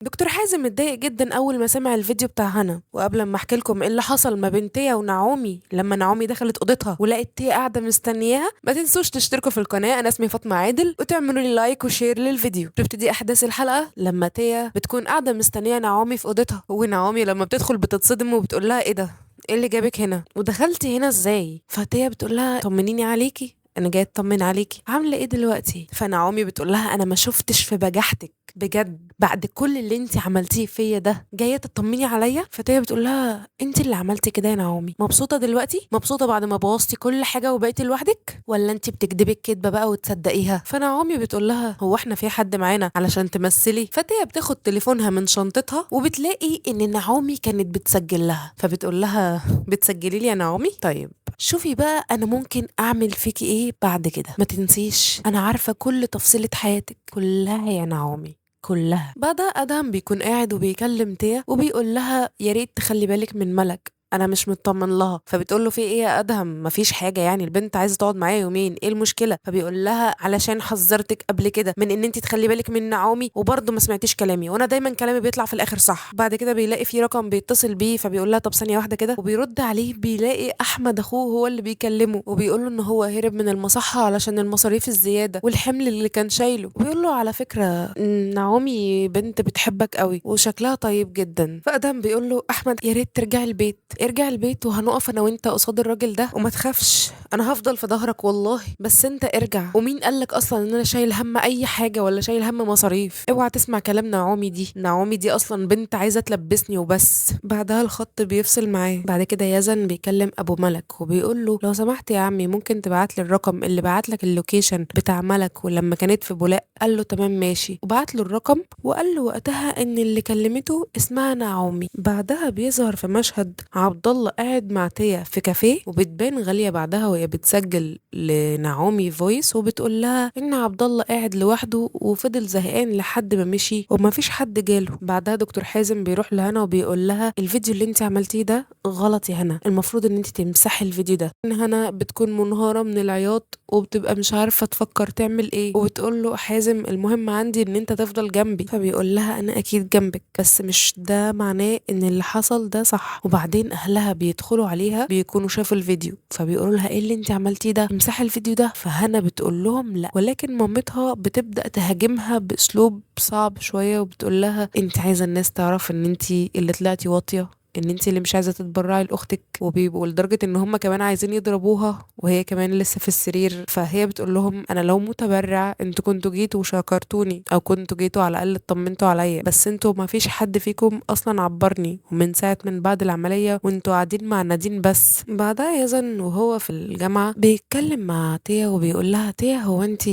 دكتور حازم اتضايق جدا اول ما سمع الفيديو بتاع هنا، وقبل ما احكي لكم ايه اللي حصل ما بين تيا ونعومي لما نعومي دخلت اوضتها ولقت تيا قاعده مستنياها، ما تنسوش تشتركوا في القناه. انا اسمي فاطمه عادل، وتعملوا لي لايك وشير للفيديو. تبتدي احداث الحلقه لما تيا بتكون قاعده مستنيه نعومي في اوضتها، ونعومي لما بتدخل بتتصدم وبتقول لها ايه ده، ايه اللي جابك هنا ودخلتي هنا ازاي؟ فتيا بتقول لها طمنيني عليكي، انا جايه اطمن عليكي، عامله ايه دلوقتي؟ فنعومي بتقول لها انا ما شفتش في بجاحتك بجد بعد كل اللي انت عملتيه فيا ده جايه تطمني عليا. فتيه بتقول لها انت اللي عملتي كده يا نعومي، مبسوطه دلوقتي؟ مبسوطه بعد ما بوظتي كل حاجه وبقيتي لوحدك، ولا انت بتكدبي الكدبه بقى وتصدقيها؟ فنعومي بتقول لها هو احنا في حد معانا علشان تمثلي؟ فتيه بتاخد تليفونها من شنطتها وبتلاقي ان نعومي كانت بتسجل لها، فبتقول لها بتسجلي لي يا نعومي؟ طيب شوفي بقى انا ممكن اعمل فيكي ايه بعد كده، ما تنسيش انا عارفه كل تفصيله حياتك كلها يا نعومي كلها. بعدها ادهم بيكون قاعد وبيكلم تيا وبيقول لها يا ريت تخلي بالك من ملك، انا مش مطمن لها. فبتقول له في ايه يا ادهم؟ مفيش حاجه يعني، البنت عايزه تقعد معايا يومين، ايه المشكله؟ فبيقول لها علشان حذرتك قبل كده من ان انت تخلي بالك من نعومي وبرضه ما سمعتيش كلامي، وانا دايما كلامي بيطلع في الاخر صح. بعد كده بيلاقي في رقم بيتصل بيه، فبيقول لها طب ثانيه واحده كده، وبيرد عليه بيلاقي احمد اخوه هو اللي بيكلمه وبيقول له ان هو هرب من المصحه علشان المصاريف الزياده والحمل اللي كان شايله، وبيقول له على فكره نعومي بنت بتحبك قوي وشكلها طيب جدا. فادهم بيقول له احمد يا ريت ترجع البيت، ارجع البيت وهنقف انا وانت قصاد الراجل ده وما تخافش، انا هفضل في ظهرك والله، بس انت ارجع. ومين قالك اصلا ان انا شايل هم اي حاجه ولا شايل هم مصاريف؟ اوعى تسمع كلام نعومي دي، نعومي دي اصلا بنت عايزه تلبسني وبس. بعدها الخط بيفصل معاه. بعد كده يزن بيكلم ابو ملك وبيقول له لو سمحت يا عمي ممكن تبعت لي الرقم اللي بعت لك اللوكيشن بتاع ملك ولما كانت في بولاق؟ قال له تمام ماشي، وبعت له الرقم وقال له وقتها ان اللي كلمته اسمها نعومي. بعدها بيظهر في مشهد عبد الله قاعد مع تيا في كافيه، وبتبان غاليه بعدها وهي بتسجل لنعومي فويس وبتقول لها ان عبد الله قاعد لوحده وفضل زهقان لحد ما مشي وما فيش حد جاله. بعدها دكتور حازم بيروح لهنا وبيقول لها الفيديو اللي انت عملتيه ده غلط يا هنا، المفروض ان انت تمسحي الفيديو ده. ان هنا بتكون منهارة من العياط وبتبقى مش عارفة تفكر تعمل ايه، وبتقول له حازم المهم عندي ان انت تفضل جنبي. فبيقول لها انا اكيد جنبك، بس مش ده معناه ان اللي حصل ده صح. وبعدين اهلها بيدخلوا عليها بيكونوا شافوا الفيديو، فبيقولوا لها ايه اللي انت عملتيه ده، امسحي الفيديو ده. فهنا بتقول لهم لا، ولكن مامتها بتبدأ تهاجمها باسلوب صعب شوية وبتقول لها انت عايزة الناس تعرف ان انت اللي طلعتي واطية، ان انت اللي مش عايزه تتبرعي لاختك، وبيبقوا لدرجه ان هم كمان عايزين يضربوها وهي كمان لسه في السرير. فهي بتقول لهم انا لو متبرع انتوا كنتوا جيتوا وشكرتوني او كنتوا جيتوا على الاقل اطمنتوا عليا، بس انتوا ما فيش حد فيكم اصلا عبرني، ومن ساعه من بعد العمليه وانتوا قاعدين مع نادين بس. بعدها يزن وهو في الجامعه بيتكلم مع تيا وبيقول لها تيا هو انت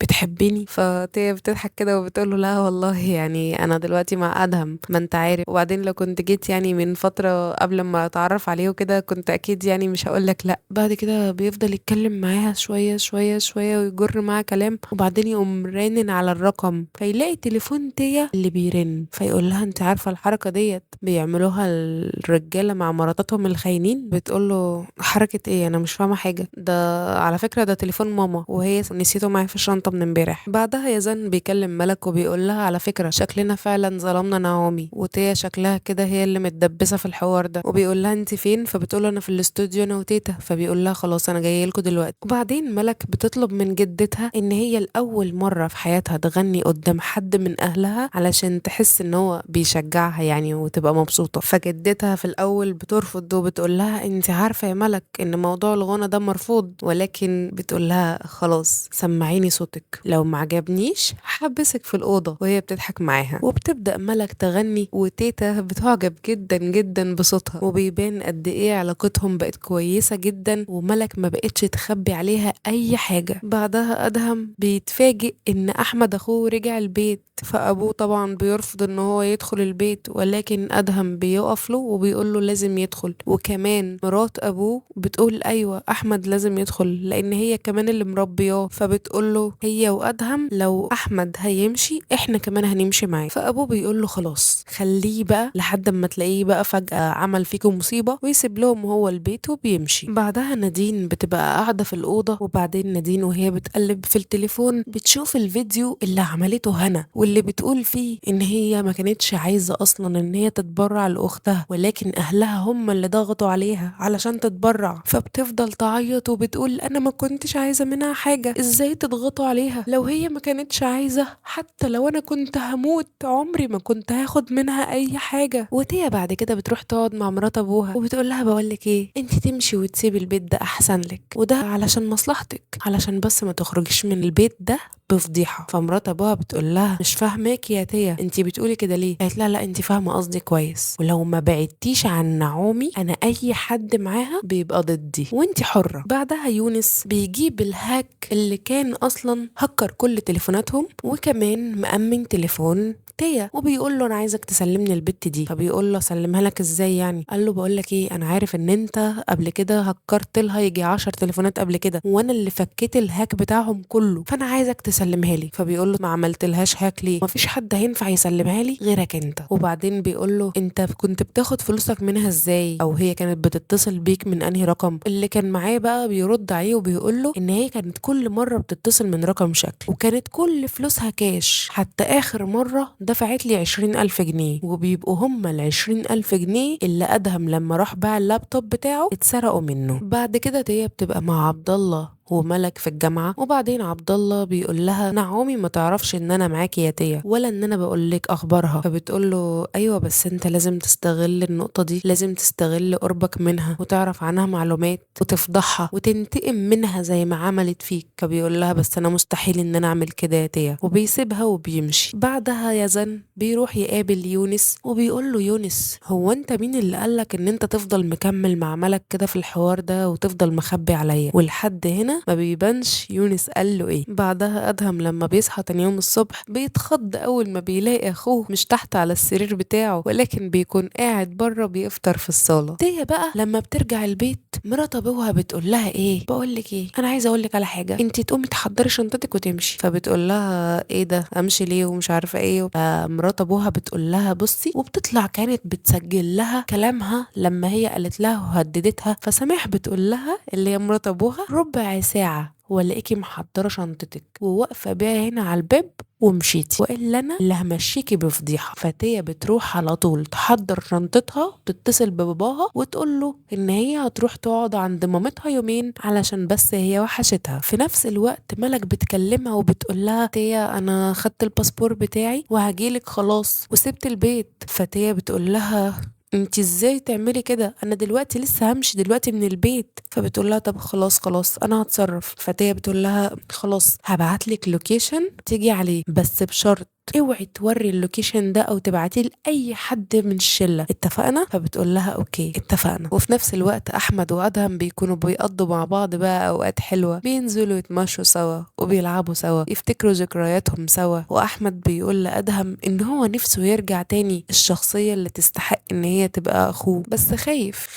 بتحبيني؟ فتيا بتضحك كده وبتقول له لا والله يعني انا دلوقتي مع ادهم ما انت عارف، وبعدين لو كنت جيت يعني من فترة قبل ما اتعرف عليه وكده كنت اكيد يعني مش هقولك لا. بعد كده بيفضل يتكلم معاها شوية شوية شوية ويجر معاها كلام، وبعدين يقوم رانن على الرقم فيلاقي تليفون تيا اللي بيرن، فيقول لها انت عارفة الحركة ديت بيعملوها الرجالة مع مراتاتهم الخاينين؟ بتقول له حركة ايه؟ انا مش فاهمة حاجة، ده على فكرة ده تليفون ماما وهي نسيته معايا في الشنطة من امبارح. بعدها يزن بيكلم ملك وبيقول لها على فكرة شكلنا فعلا ظلمنا نعومي، وتيا شكلها كده هي اللي متدبسة في الحوار ده. وبيقول لها انت فين؟ فبتقول له انا في الاستوديو انا وتيتا. فبيقول لها خلاص انا جاي لكم دلوقتي. وبعدين ملك بتطلب من جدتها ان هي لاول مره في حياتها تغني قدام حد من اهلها علشان تحس ان هو بيشجعها يعني وتبقى مبسوطه. فجدتها في الاول بترفض وبتقول لها انت عارفه يا ملك ان موضوع الغنى ده مرفوض، ولكن بتقول لها خلاص سمعيني صوتك، لو ما عجبنيش هحبسك في الاوضه. وهي بتضحك معاها وبتبدا ملك تغني، وتيتا بتعجب جدا جدا بصوتها، وبيبان قد ايه علاقتهم بقت كويسة جدا وملك ما بقتش تخبي عليها اي حاجة. بعدها ادهم بيتفاجئ ان احمد اخوه رجع البيت، فابوه طبعا بيرفض ان هو يدخل البيت، ولكن ادهم بيقف له وبيقول له لازم يدخل. وكمان مرات ابوه بتقول ايوه احمد لازم يدخل لان هي كمان اللي مربياه، فبتقول له هي وادهم لو احمد هيمشي احنا كمان هنمشي معاه. فابوه بيقول له خلاص خليه بقى لحد ما تلاقيه بقى فجأة عمل فيكم مصيبة ويسيب لهم هو البيت وبيمشي. بعدها نادين بتبقى قاعدة في الأوضة، وبعدين نادين وهي بتقلب في التليفون بتشوف الفيديو اللي عملته هنا، واللي بتقول فيه إن هي ما كانتش عايزة أصلا إن هي تتبرع لأختها، ولكن أهلها هم اللي ضغطوا عليها علشان تتبرع. فبتفضل تعيط وبتقول أنا ما كنتش عايزة منها حاجة، إزاي تضغطوا عليها؟ لو هي ما كانتش عايزة، حتى لو أنا كنت هموت عمري ما كنت هاخد منها أي حاجة. وتيا بعد كده بتروح تقعد مع مرات أبوها وبتقول لها بقولك إيه، أنت تمشي وتسيبي البيت ده أحسن لك، وده علشان مصلحتك، علشان بس ما تخرجيش من البيت ده بفضيحه. فمرات ابوها بتقول لها مش فاهماكي يا تيا، انتي بتقولي كده ليه؟ قالت لها لا انتي فاهمه قصدي كويس، ولو ما بعدتيش عن نعومي انا اي حد معاها بيبقى ضدي وانتي حره. بعدها يونس بيجيب الهاك اللي كان اصلا هكر كل تليفوناتهم، وكمان مأمن تليفون تيا، وبيقول له انا عايزك تسلمني البت دي. فبيقول له اسلمها لك ازاي يعني؟ قال له بقول لك ايه، انا عارف ان انت قبل كده هكرت لها يجي 10 تليفونات قبل كده، وانا اللي فكيت الهاك بتاعهم كله، فانا عايزك تسلمها لي. فبيقول له ما عملتلهاش هاك ليه؟ مفيش حد هينفع يسلمها لي غيرك انت. وبعدين بيقول له انت كنت بتاخد فلوسك منها ازاي، او هي كانت بتتصل بيك من انهي رقم؟ اللي كان معاه بقى بيرد عليه وبيقول له ان هي كانت كل مره بتتصل من رقم شكل، وكانت كل فلوسها كاش، حتى اخر مره دفعت لي 20,000 جنيه، وبيبقوا هما ال20,000 جنيه اللي ادهم لما راح باع اللابتوب بتاعه اتسرقوا منه. بعد كده دي بتبقى مع عبد الله وملك في الجامعة، وبعدين عبد الله بيقول لها نعومي ما تعرفش ان انا معاكي يا تيا، ولا ان انا بقول لك اخبارها. فبتقول له ايوه بس انت لازم تستغل النقطة دي، لازم تستغل قربك منها وتعرف عنها معلومات وتفضحها وتنتقم منها زي ما عملت فيك. فبيقول لها بس انا مستحيل ان انا اعمل كده يا تيا، وبيسيبها وبيمشي. بعدها يزن بيروح يقابل يونس وبيقول له يونس هو انت مين اللي قالك ان انت تفضل مكمل مع ملك كده في الحوار ده وتفضل مخبي عليا؟ ولحد هنا ما بيبانش يونس قال له ايه. بعدها ادهم لما بيصحى تاني يوم الصبح بيتخض اول ما بيلاقي اخوه مش تحت على السرير بتاعه، ولكن بيكون قاعد بره بيفطر في الصاله. دي بقى لما بترجع البيت مرات ابوها بتقول لها ايه، بقول لك ايه، انا عايزه اقول لك على حاجه، انت تقومي تحضري شنطتك وتمشي. فبتقول لها ايه ده، امشي ليه ومش عارفه ايه. مرات ابوها بتقول لها بصي، وبتطلع كانت بتسجل لها كلامها لما هي قالت لها وهددتها. فسماح بتقول لها اللي هي مرات ابوها ربع ساعه والاقيكي محضره شنطتك وواقفه بيها هنا على الباب ومشيتي، والا انا اللي همشيكي بفضيحه. فتيه بتروح على طول تحضر شنطتها، تتصل بباباها وتقول له ان هي هتروح تقعد عند مامتها يومين علشان بس هي وحشتها. في نفس الوقت ملك بتكلمها وبتقول لها تيه انا خدت الباسبور بتاعي وهجيلك خلاص وسبت البيت. فتيه بتقول لها انت ازاي تعملي كده، انا دلوقتي لسه همشي دلوقتي من البيت. فبتقول لها طب خلاص انا هتصرف. فتيه بتقول لها خلاص هبعتلك لوكيشن تيجي عليه، بس بشرط اوعي توري اللوكيشن ده او تبعتيه لاي حد من الشله، اتفقنا؟ فبتقول لها اوكي اتفقنا. وفي نفس الوقت احمد وادهم بيكونوا بيقضوا مع بعض بقى اوقات حلوه، بينزلوا يتمشوا سوا وبيلعبوا سوا، يفتكروا ذكرياتهم سوا. واحمد بيقول لادهم ان هو نفسه يرجع تاني الشخصيه اللي تستحق ان هي تبقى اخوه، بس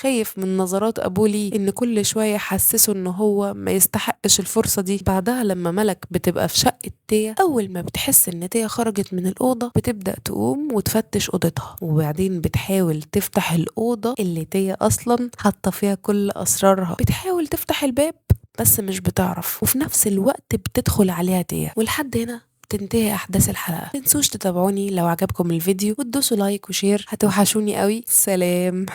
خايف من نظرات ابوه ليه، ان كل شويه يحسسه ان هو ما يستحقش الفرصه دي. بعدها لما ملك بتبقى في شقه تيا، اول ما بتحس ان تيا خرجت من الأوضة بتبدأ تقوم وتفتش أوضتها، وبعدين بتحاول تفتح الأوضة اللي تيا أصلا حاطة فيها كل أسرارها. بتحاول تفتح الباب بس مش بتعرف، وفي نفس الوقت بتدخل عليها تيا. ولحد هنا تنتهي أحداث الحلقة. متنسوش تتابعوني لو عجبكم الفيديو وتدوسوا لايك وشير، هتوحشوني قوي. سلام.